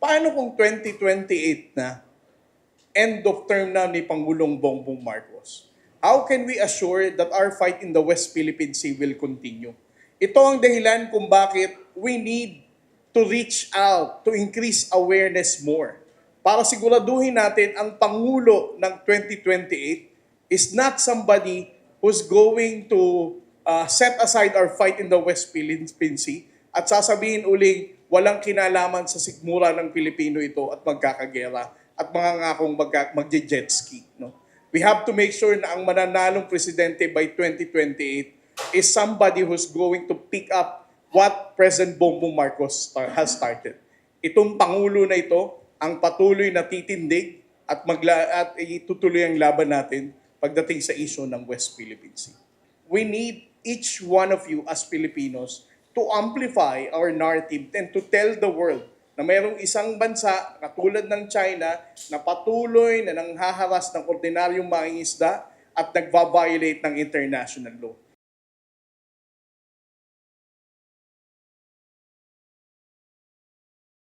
Paano kung 2028 na, end of term na ni Pangulong Bongbong Marcos? How can we assure that our fight in the West Philippine Sea will continue? Ito ang dahilan kung bakit we need to reach out, to increase awareness more. Para siguraduhin natin ang Pangulo ng 2028 is not somebody who's going to set aside our fight in the West Philippine Sea at sasabihin uling walang kinalaman sa sikmura ng Pilipino ito at magkakagera at mga ngakong magje-jet ski. No? We have to make sure na ang mananalong presidente by 2028 is somebody who's going to pick up what President Bongbong Marcos has started. Itong Pangulo na ito ang patuloy na titindig at itutuloy ang laban natin pagdating sa issue ng West Philippine Sea. We need each one of you as Filipinos to amplify our narrative and to tell the world na mayroong isang bansa katulad ng China na patuloy na nanghaharas ng ordinaryong mangingisda at nagva-violate ng international law.